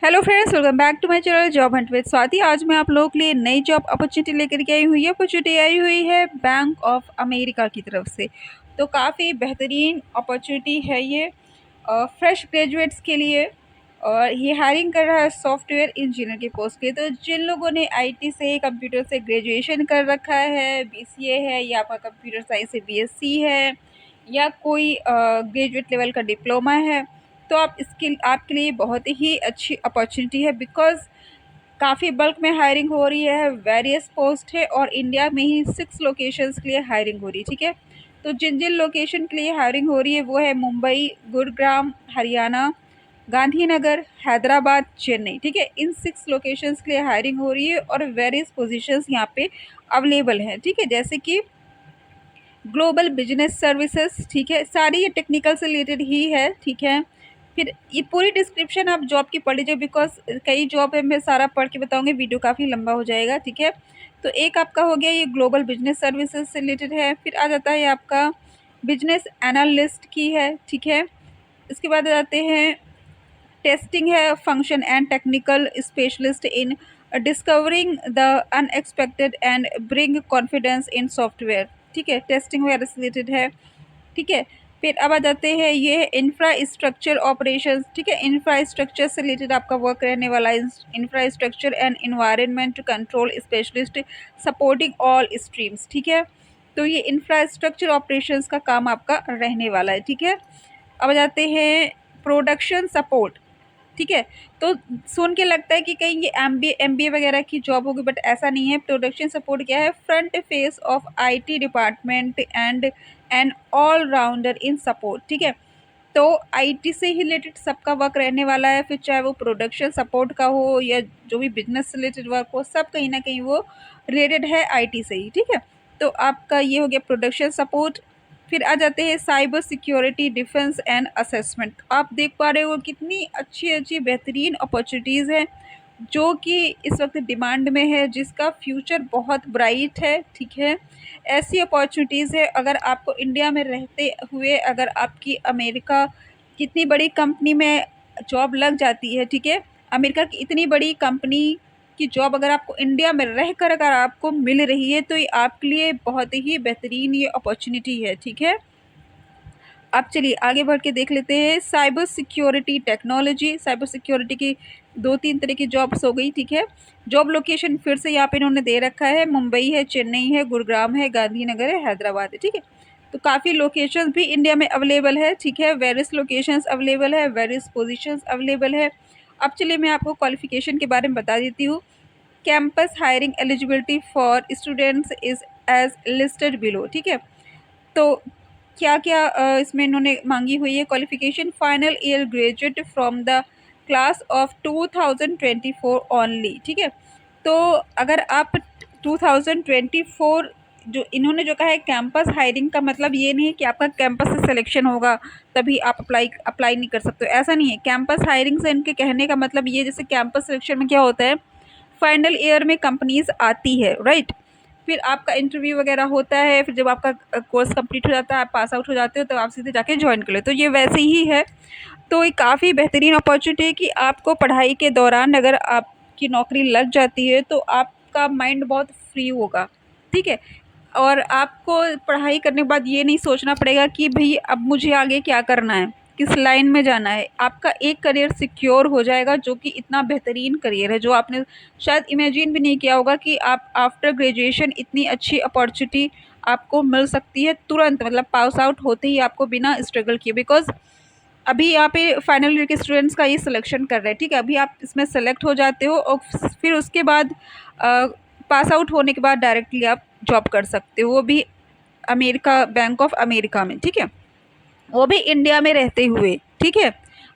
Hello friends, welcome back to my channel job hunt with Swati. आज मैं आप लोगों के लिए नई जॉब अपॉर्चुनिटी लेकर के आई हुई है। अपॉर्चुनिटी आई हुई है बैंक ऑफ अमेरिका की तरफ से। तो काफ़ी बेहतरीन अपॉर्चुनिटी है ये फ्रेश ग्रेजुएट्स के लिए। और ये हायरिंग कर रहा है सॉफ्टवेयर इंजीनियर के पोस्ट के। तो जिन लोगों ने आईटी से कंप्यूटर से ग्रेजुएशन कर रखा है, बीसीए है या आपका कंप्यूटर साइंस से बीएससी है या कोई ग्रेजुएट लेवल का डिप्लोमा है, तो आप इसके आपके लिए बहुत ही अच्छी अपॉर्चुनिटी है। बिकॉज काफ़ी बल्क में हायरिंग हो रही है, वेरियस पोस्ट है और इंडिया में ही 6 लोकेशंस के लिए हायरिंग हो रही है। ठीक है, तो जिन जिन लोकेशन के लिए हायरिंग हो रही है वो है मुंबई, गुरुग्राम हरियाणा, गांधीनगर, हैदराबाद, चेन्नई। ठीक है, इन 6 लोकेशंस के लिए हायरिंग हो रही है और वेरियस पोजीशंस यहाँ पे अवेलेबल हैं। ठीक है, जैसे कि ग्लोबल बिजनेस सर्विसेज। ठीक है, सारी ये टेक्निकल से रिलेटेड ही है। ठीक है, फिर ये पूरी डिस्क्रिप्शन आप जॉब की पढ़ लीजिए, बिकॉज कई जॉब है मैं सारा पढ़ के बताऊंगी, वीडियो काफ़ी लंबा हो जाएगा। ठीक है, तो एक आपका हो गया ये ग्लोबल बिजनेस सर्विसेज से रिलेटेड है। फिर आ जाता है आपका बिजनेस एनालिस्ट की है। ठीक है, इसके बाद आ जाते हैं टेस्टिंग है, function and technical specialist in discovering the unexpected and bring confidence in software. ठीक है, टेस्टिंग वगैरह से रिलेटेड है। ठीक है, फिर अब आ जाते हैं ये इंफ्रास्ट्रक्चर ऑपरेशंस। ठीक है, इंफ्रास्ट्रक्चर से रिलेटेड आपका वर्क रहने वाला है। Infrastructure and environment control specialist supporting all streams. ठीक है, तो ये इंफ्रास्ट्रक्चर ऑपरेशंस का काम आपका रहने वाला है। ठीक है, अब आ जाते हैं प्रोडक्शन सपोर्ट। ठीक है, तो सुन के लगता है कि कहीं ये एमबीए वगैरह की जॉब होगी, बट ऐसा नहीं है। प्रोडक्शन सपोर्ट क्या है? Front face of IT department and an all rounder in support. ठीक है, तो आईटी से ही रिलेटेड सबका वर्क रहने वाला है। फिर चाहे वो प्रोडक्शन सपोर्ट का हो या जो भी बिजनेस से रिलेटेड वर्क हो, सब कहीं ना कहीं वो रिलेटेड है आईटी से ही। ठीक है, तो आपका ये हो गया प्रोडक्शन सपोर्ट। फिर आ जाते हैं cyber security, defence and assessment. आप देख पा रहे हो कितनी अच्छी अच्छी बेहतरीन अपॉर्चुनिटीज़ हैं जो कि इस वक्त डिमांड में है, जिसका फ्यूचर बहुत ब्राइट है। ठीक है, ऐसी अपॉर्चुनिटीज़ है। अगर आपको इंडिया में रहते हुए अगर आपकी अमेरिका कितनी बड़ी कंपनी में जॉब लग जाती है, ठीक है, अमेरिका की इतनी बड़ी कंपनी की जॉब अगर आपको इंडिया में रहकर अगर आपको मिल रही है, तो ये आपके लिए बहुत ही बेहतरीन ये अपॉर्चुनिटी है। ठीक है, अब चलिए आगे बढ़ के देख लेते हैं cyber security technology. Cyber security की 2-3 तरह की जॉब्स हो गई। ठीक है, जॉब लोकेशन फिर से यहाँ पे इन्होंने दे रखा है, मुंबई है, चेन्नई है, गुरुग्राम है, गांधीनगर है, हैदराबाद है। ठीक है, तो काफ़ी लोकेशंस भी इंडिया में अवेलेबल है। ठीक है, वेरियस लोकेशंस अवेलेबल है, वेरियस पोजीशंस अवेलेबल है। अब चलिए मैं आपको क्वालिफिकेशन के बारे में बता देती हूँ। Campus hiring eligibility for students is as listed below. ठीक है, तो क्या क्या इसमें इन्होंने मांगी हुई है qualification. Final year graduate from the class of 2024 only. ठीक है, तो अगर आप 2024 जो इन्होंने जो कहा है कैंपस हायरिंग का मतलब ये नहीं है कि आपका कैंपस से सिलेक्शन होगा तभी आप अप्लाई नहीं कर सकते हो, ऐसा नहीं है। कैंपस हायरिंग से इनके कहने का मतलब ये, जैसे कैंपस सिलेक्शन में क्या होता है, फाइनल ईयर में कंपनीज आती है, राइट, फिर आपका इंटरव्यू वगैरह होता है, फिर जब आपका कोर्स कंप्लीट हो जाता है, आप पास आउट हो जाते हो, तो आप सीधे जाके ज्वाइन कर ले। तो ये वैसे ही है। तो ये काफ़ी बेहतरीन अपॉर्चुनिटी है कि आपको पढ़ाई के दौरान अगर आपकी नौकरी लग जाती है तो आपका माइंड बहुत फ्री होगा। ठीक है, और आपको पढ़ाई करने के बाद ये नहीं सोचना पड़ेगा कि भाई अब मुझे आगे क्या करना है, किस लाइन में जाना है। आपका एक करियर सिक्योर हो जाएगा, जो कि इतना बेहतरीन करियर है जो आपने शायद इमेजिन भी नहीं किया होगा कि आप आफ्टर ग्रेजुएशन इतनी अच्छी अपॉर्चुनिटी आपको मिल सकती है तुरंत, मतलब पास आउट होते ही आपको बिना स्ट्रगल किए। बिकॉज अभी यहाँ पे फाइनल ईयर के स्टूडेंट्स का ये सिलेक्शन कर रहे हैं। ठीक है, अभी आप इसमें सेलेक्ट हो जाते हो और फिर उसके बाद पास आउट होने के बाद डायरेक्टली आप जॉब कर सकते हो, वो भी अमेरिका, बैंक ऑफ अमेरिका में। ठीक है, वो भी इंडिया में रहते हुए। ठीक है,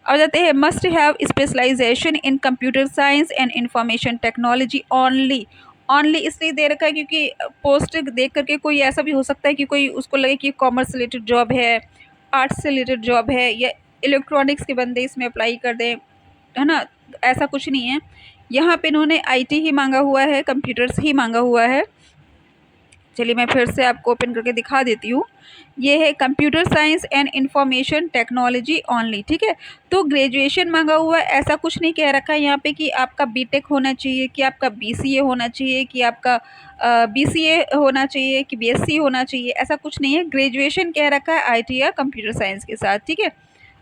और जाते हैं must have specialisation in computer science and information technology only. Only इसलिए दे रखा है क्योंकि पोस्ट देख करके कोई ऐसा भी हो सकता है कि कोई उसको लगे कि कॉमर्स रिलेटेड जॉब है, आर्ट्स से रिलेटेड जॉब है, या इलेक्ट्रॉनिक्स के बंदे इसमें अप्लाई कर दें, है ना। ऐसा कुछ नहीं है, यहाँ पे इन्होंने आईटी ही मांगा हुआ है, कंप्यूटर्स ही मांगा हुआ है। चलिए मैं फिर से आपको ओपन करके दिखा देती हूँ। ये है computer science and information technology only, ठीक है। तो ग्रेजुएशन मांगा हुआ है, ऐसा कुछ नहीं कह रखा है यहाँ पे कि आपका बीटेक होना चाहिए, कि आपका बीसीए होना चाहिए, कि आपका बीसीए होना चाहिए, कि बीएससी होना चाहिए, ऐसा कुछ नहीं है। ग्रेजुएशन कह रखा है आईटी या कंप्यूटर साइंस के साथ, ठीक है।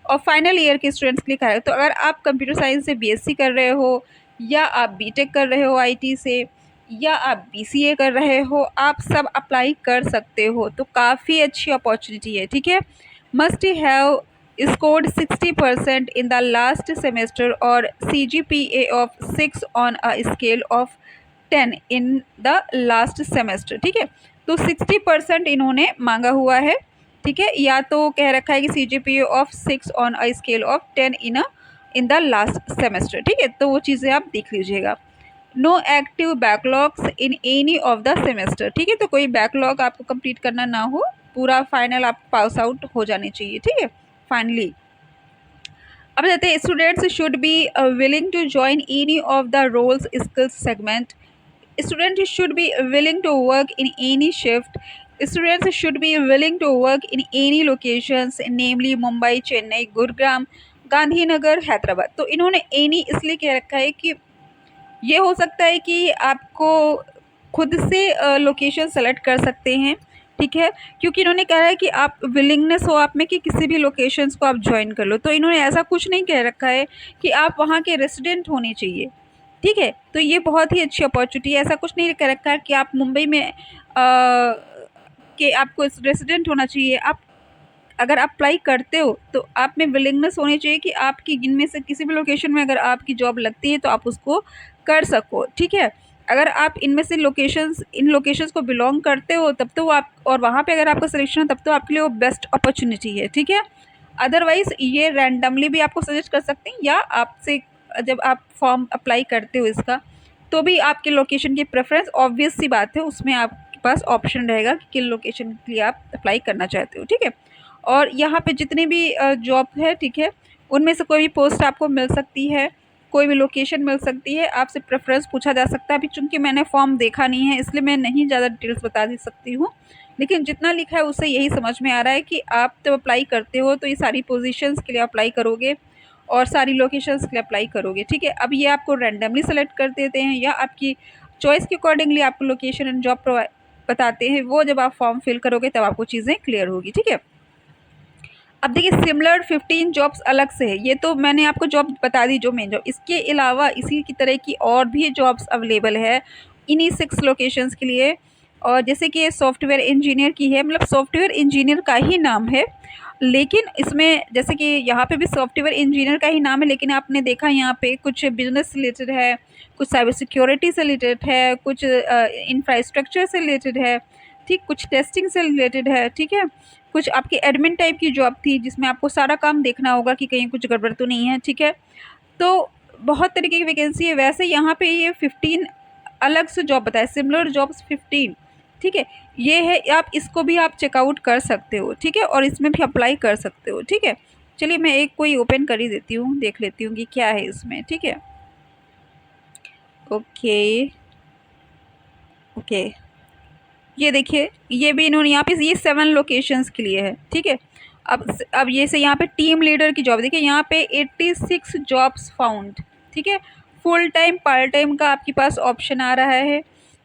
और फाइनल ईयर के स्टूडेंट्स के लिए कहा है। तो अगर आप कंप्यूटर साइंस से बीएससी कर रहे हो, या आप बीटेक कर रहे हो आईटी से, या आप बीसीए कर रहे हो, आप सब अप्लाई कर सकते हो। तो काफ़ी अच्छी अपॉर्चुनिटी है, ठीक है। Must have scored 60% in the last semester और CGPA of 6 on a scale of 10 in the last semester, ठीक है। तो 60% इन्होंने मांगा हुआ है, ठीक है। या तो कह रखा है कि CGPA of 6 on a scale of 10 in the last semester, ठीक है। तो वो चीज़ें आप देख लीजिएगा। No active backlogs in any of the semester, ठीक है। तो कोई बैकलॉग आपको कंप्लीट करना ना हो, पूरा फाइनल आप पास आउट हो जाने चाहिए, ठीक है, फाइनली। अब कहते हैं students should be willing to join any of the roles skills segment. Student should be willing to work in any shift. Students should be willing to work in any locations, namely Mumbai, Chennai, Gurugram, Gandhinagar, Hyderabad. तो इन्होंने any इसलिए कह रखा है कि ये हो सकता है कि आपको खुद से लोकेशन सेलेक्ट कर सकते हैं, ठीक है। क्योंकि इन्होंने कहा है कि आप विलिंगनेस हो आप में कि किसी भी लोकेशंस को आप ज्वाइन कर लो। तो इन्होंने ऐसा कुछ नहीं कह रखा है कि आप वहाँ के रेसिडेंट होने चाहिए, ठीक है। तो ये बहुत ही अच्छी अपॉर्चुनिटी है। ऐसा कुछ नहीं कह रखा है कि आप मुंबई में कि आपको रेसिडेंट होना चाहिए। आप अगर आप अप्लाई करते हो तो आप में विलिंगनेस होनी चाहिए कि आपकी इनमें से किसी भी लोकेशन में अगर आपकी जॉब लगती है तो आप उसको कर सको, ठीक है। अगर आप इनमें से इन लोकेशंस को बिलोंग करते हो तब तो वो आप, और वहाँ पे अगर आपका सिलेक्शन हो तब तो आपके लिए वो बेस्ट अपॉर्चुनिटी है, ठीक है। अदरवाइज़ ये रैंडमली भी आपको सजेस्ट कर सकते हैं, या आपसे जब आप फॉर्म अप्लाई करते हो इसका, तो भी आपके लोकेशन की प्रेफरेंस ऑब्वियस सी बात है, उसमें आपके पास ऑप्शन रहेगा कि किन लोकेशन के लिए आप अप्लाई करना चाहते हो, ठीक है। और यहाँ पे जितने भी जॉब है, ठीक है, उनमें से कोई भी पोस्ट आपको मिल सकती है, कोई भी लोकेशन मिल सकती है, आपसे प्रेफरेंस पूछा जा सकता है। अभी चूंकि मैंने फॉर्म देखा नहीं है इसलिए मैं नहीं ज़्यादा डिटेल्स बता दे सकती हूँ, लेकिन जितना लिखा है उससे यही समझ में आ रहा है कि आप जब अप्लाई करते हो तो ये सारी पोजीशंस के लिए अप्लाई करोगे और सारी लोकेशंस के लिए अप्लाई करोगे, ठीक है। अब ये आपको रैंडमली सेलेक्ट कर देते हैं या आपकी चॉइस के अकॉर्डिंगली आपको लोकेशन एंड जॉब बताते हैं। वो जब आप फॉर्म फिल करोगे तब आपको चीज़ें क्लियर होगी, ठीक है। अब देखिए सिमिलर 15 जॉब्स अलग से है। ये तो मैंने आपको जॉब बता दी जो मेन जॉब, इसके अलावा इसी की तरह की और भी जॉब्स अवेलेबल है इन्हीं 6 लोकेशंस के लिए। और जैसे कि सॉफ्टवेयर इंजीनियर की है, मतलब सॉफ्टवेयर इंजीनियर का ही नाम है, लेकिन इसमें जैसे कि यहाँ पे भी सॉफ्टवेयर इंजीनियर का ही नाम है, लेकिन आपने देखा यहाँ पे कुछ बिजनेस से रिलेटेड है, कुछ साइबर सिक्योरिटी से रिलेटेड है, कुछ इंफ्रास्ट्रक्चर से रिलेटेड है, ठीक, कुछ टेस्टिंग से रिलेटेड है, ठीक है। कुछ आपकी एडमिन टाइप की जॉब थी जिसमें आपको सारा काम देखना होगा कि कहीं कुछ गड़बड़ तो नहीं है, ठीक है। तो बहुत तरीके की वैकेंसी है। वैसे यहाँ पे ये 15 अलग से जॉब बताए, सिमिलर जॉब्स 15, ठीक है। ये है, आप इसको भी आप चेकआउट कर सकते हो, ठीक है, और इसमें भी अप्लाई कर सकते हो, ठीक है। चलिए मैं एक कोई ओपन कर ही देती हूँ, देख लेती हूँ कि क्या है इसमें, ठीक है। ओके ओके, ये देखिए ये भी इन्होंने यहाँ पे ये 7 लोकेशंस के लिए है, ठीक है। अब ये से यहाँ पे टीम लीडर की जॉब देखिए, यहाँ पे 86 जॉब्स फाउंड, ठीक है। फुल टाइम पार्ट टाइम का आपके पास ऑप्शन आ रहा है।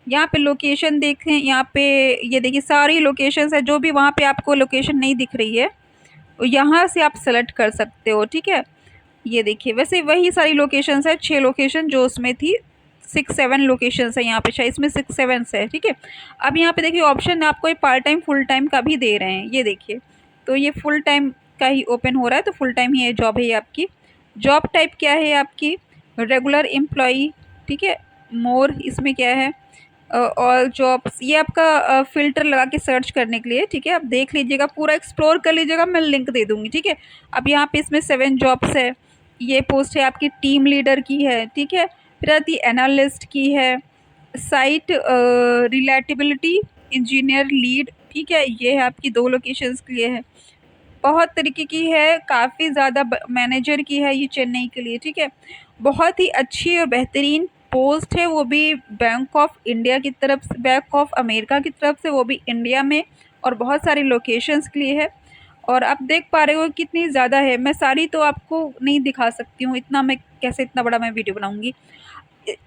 यहाँ पे लोकेशन देखें, यहाँ पे ये देखिए सारी लोकेशंस है, जो भी वहाँ पे आपको लोकेशन नहीं दिख रही है यहाँ से आप सेलेक्ट कर सकते हो, ठीक है। ये देखिए वैसे वही सारी लोकेशंस है, 6 लोकेशन जो उसमें थी, 6-7 लोकेशंस है यहाँ पे, शायद इसमें 6-7 है, ठीक है। अब यहाँ पे देखिए ऑप्शन आपको ये पार्ट टाइम फुल टाइम का भी दे रहे हैं, ये देखिए। तो ये फुल टाइम का ही ओपन हो रहा है, तो फुल टाइम ही जॉब है ये आपकी। जॉब टाइप क्या है आपकी, रेगुलर एम्प्लॉई, ठीक है। मोर इसमें क्या है, ऑल जॉब्स, ये आपका फ़िल्टर लगा के सर्च करने के लिए, ठीक है। आप देख लीजिएगा, पूरा एक्सप्लोर कर लीजिएगा, मैं लिंक दे दूँगी, ठीक है। अब यहाँ पे इसमें 7 जॉब्स है। ये पोस्ट है आपकी टीम लीडर की है, ठीक है। फिर आती एनालिस्ट की है, साइट रिलेटेबिलिटी इंजीनियर लीड, ठीक है। ये है आपकी 2 लोकेशंस के लिए है। बहुत तरीके की है, काफ़ी ज़्यादा मैनेजर की है ये चेन्नई के लिए, ठीक है। बहुत ही अच्छी और बेहतरीन पोस्ट है वो भी बैंक ऑफ इंडिया की तरफ से, बैंक ऑफ अमेरिका की तरफ से, वो भी इंडिया में, और बहुत सारी लोकेशंस के लिए है। और आप देख पा रहे हो कितनी ज़्यादा है। मैं सारी तो आपको नहीं दिखा सकती हूँ, इतना मैं कैसे, इतना बड़ा मैं वीडियो बनाऊँगी।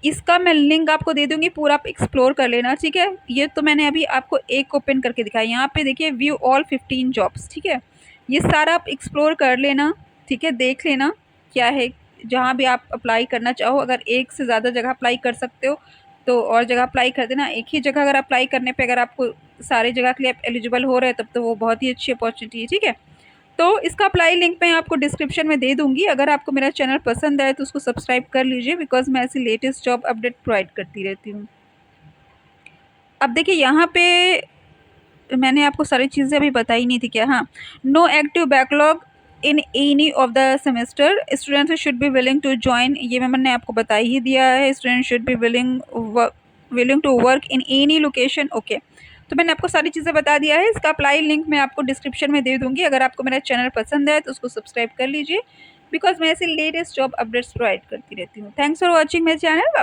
इसका मैं लिंक आपको दे दूँगी, पूरा आप एक्सप्लोर कर लेना, ठीक है। ये तो मैंने अभी आपको एक ओपन करके दिखाया। यहाँ पे देखिए व्यू ऑल 15 जॉब्स, ठीक है। ये सारा आप एक्सप्लोर कर लेना, ठीक है, देख लेना क्या है। जहाँ भी आप अप्लाई करना चाहो, अगर एक से ज़्यादा जगह अप्लाई कर सकते हो तो और जगह अप्लाई कर देना। एक ही जगह अगर अप्लाई करने पे अगर आपको सारी जगह के लिए आप एलिजिबल हो रहे हैं तब तो वो बहुत ही अच्छी अपॉर्चुनिटी है, ठीक है। तो इसका अप्लाई लिंक मैं आपको डिस्क्रिप्शन में दे दूँगी। अगर आपको मेरा चैनल पसंद आए तो उसको सब्सक्राइब कर लीजिए, बिकॉज़ मैं ऐसी लेटेस्ट जॉब अपडेट प्रोवाइड करती रहती हूँ। अब देखिए यहाँ पे मैंने आपको सारी चीज़ें अभी बताई नहीं थी क्या। हाँ, no active backlog in any of the semester, students should be willing to join, ये मैंने आपको बता ही दिया है। Student should be willing to work in any location, okay. तो मैंने आपको सारी चीज़ें बता दिया है। इसका अप्लाई लिंक मैं आपको डिस्क्रिप्शन में दे दूँगी। अगर आपको मेरा चैनल पसंद है तो उसको सब्सक्राइब कर लीजिए, बिकॉज मैं ऐसे लेटेस्ट जॉब अपडेट्स प्रोवाइड करती रहती हूँ। Thanks for watching my channel.